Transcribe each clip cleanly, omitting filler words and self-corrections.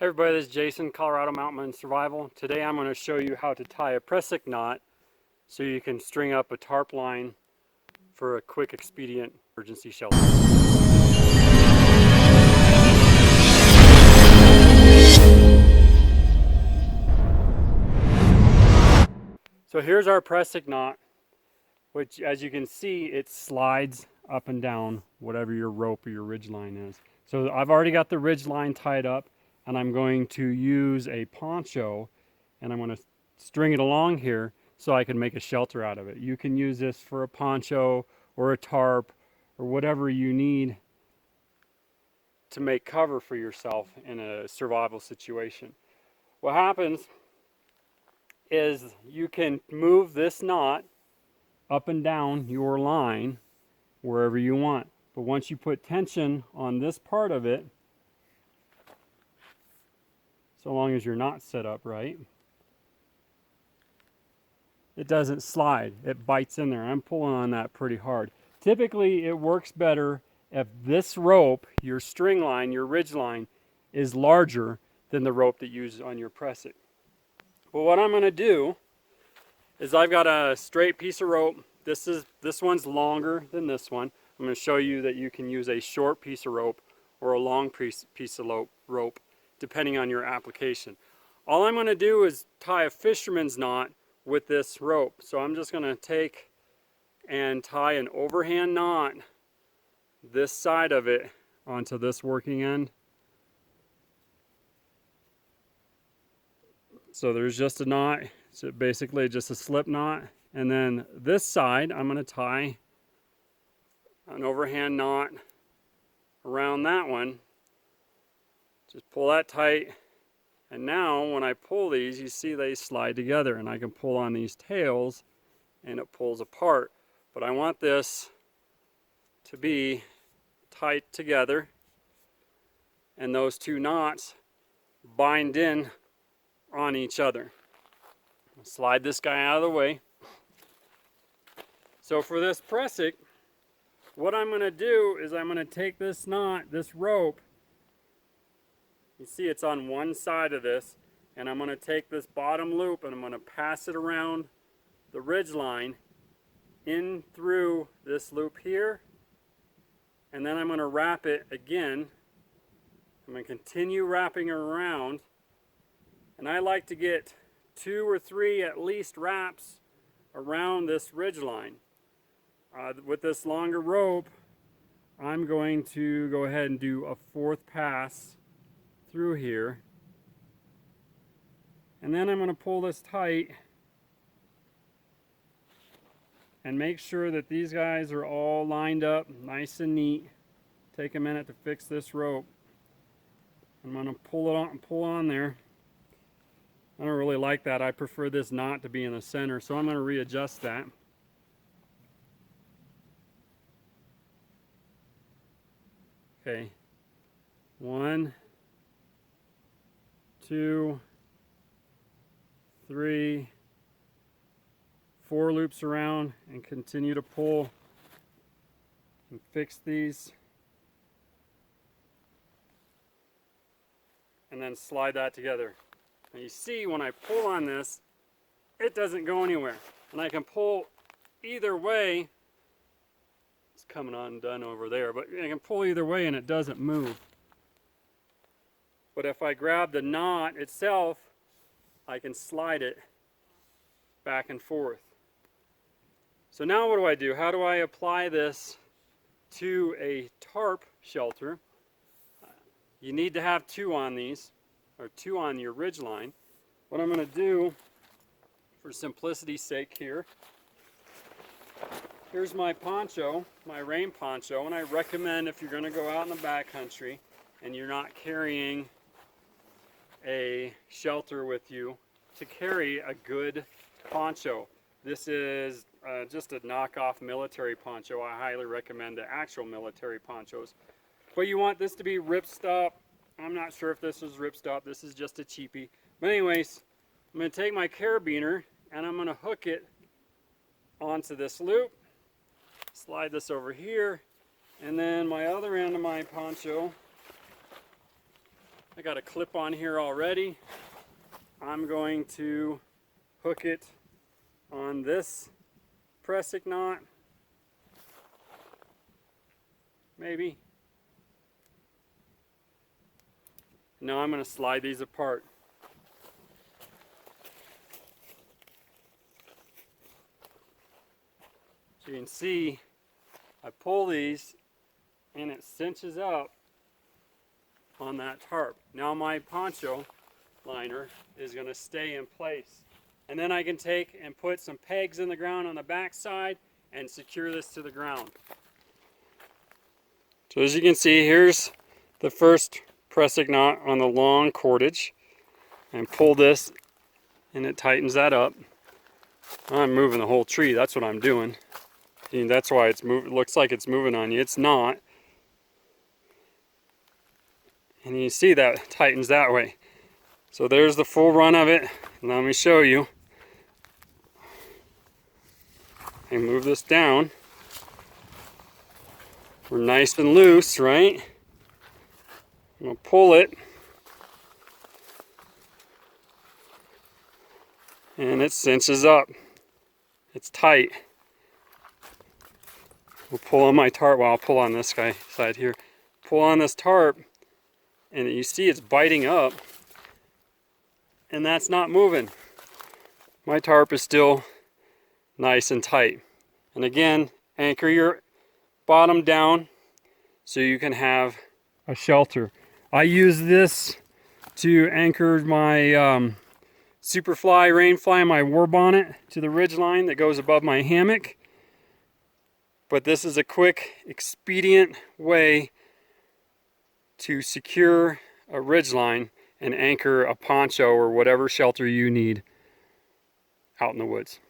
Hey everybody, this is Jason, Colorado Mountain Survival. Today I'm going to show you how to tie a Prusik knot so you can string up a tarp line for a quick, expedient emergency shelter. So here's our Prusik knot, which as you can see, it slides up and down whatever your rope or your ridge line is. So I've already got the ridge line tied up, and I'm going to use a poncho and I'm going to string it along here so I can make a shelter out of it. You can use this for a poncho or a tarp or whatever you need to make cover for yourself in a survival situation. What happens is you can move this knot up and down your line wherever you want. But once you put tension on this part of it, so long as you're not set up right, it doesn't slide. It bites in there. I'm pulling on that pretty hard. Typically, it works better if this rope, your string line, your ridge line, is larger than the rope that you use on your Prusik. But what I'm going to do is I've got a straight piece of rope. This one's longer than this one. I'm going to show you that you can use a short piece of rope or a long piece of rope, depending on your application. All I'm going to do is tie a fisherman's knot with this rope. So I'm just going to take and tie an overhand knot, this side of it, onto this working end. So there's just a knot. So basically just a slip knot. And then this side, I'm going to tie an overhand knot around that one. Just pull that tight. And now when I pull these, you see they slide together, and I can pull on these tails and it pulls apart. But I want this to be tight together, and those two knots bind in on each other. I'll slide this guy out of the way. So for this Prusik, what I'm going to do is I'm going to take this knot, this rope, you see it's on one side of this, and I'm going to take this bottom loop and I'm going to pass it around the ridge line in through this loop here, and then I'm going to wrap it again. I'm going to continue wrapping it around, and I like to get 2 or 3 at least wraps around this ridge line. With this longer rope, I'm going to go ahead and do a 4th pass through here, and then I'm going to pull this tight and make sure that these guys are all lined up nice and neat. Take a minute to fix this rope. I'm going to pull on there. I don't really like that. I prefer this knot to be in the center, so I'm going to readjust that. Okay, 1, 2, 3, 4 loops around, and continue to pull and fix these, and then slide that together. Now you see when I pull on this, it doesn't go anywhere, and I can pull either way. It's coming undone over there, but I can pull either way and it doesn't move. But if I grab the knot itself, I can slide it back and forth. So now what do? How do I apply this to a tarp shelter? You need to have 2 on these, or 2 on your ridge line. What I'm going to do, for simplicity's sake here, here's my poncho, my rain poncho, and I recommend if you're going to go out in the backcountry and you're not carrying a shelter with you, to carry a good poncho. This is just a knockoff military poncho. I highly recommend the actual military ponchos. But you want this to be ripstop. I'm not sure if this is ripstop. This is just a cheapie. But anyways, I'm going to take my carabiner and I'm going to hook it onto this loop. Slide this over here. And then my other end of my poncho, I got a clip on here already. I'm going to hook it on this Prusik knot, maybe. Now I'm going to slide these apart. So you can see I pull these and it cinches up on that tarp. Now my poncho liner is going to stay in place. And then I can take and put some pegs in the ground on the back side and secure this to the ground. So as you can see, here's the first Prusik knot on the long cordage. And pull this and it tightens that up. I'm moving the whole tree, that's what I'm doing. And that's why it's moving. It looks like it's moving on you. It's not. And you see that tightens that way. So there's the full run of it. Let me show you. I move this down. We're nice and loose, right? I'm going to pull it. And it cinches up. It's tight. We'll pull on my tarp. Well, I'll pull on this guy side here. Pull on this tarp, and you see it's biting up, and that's not moving. My tarp is still nice and tight. And again, anchor your bottom down so you can have a shelter. I use this to anchor my Superfly rainfly, my war bonnet, to the ridge line that goes above my hammock. But this is a quick, expedient way to secure a ridge line and anchor a poncho or whatever shelter you need out in the woods.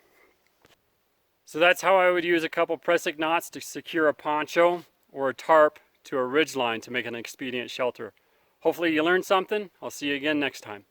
So that's how I would use a couple Prusik knots to secure a poncho or a tarp to a ridge line to make an expedient shelter. Hopefully you learned something. I'll see you again next time.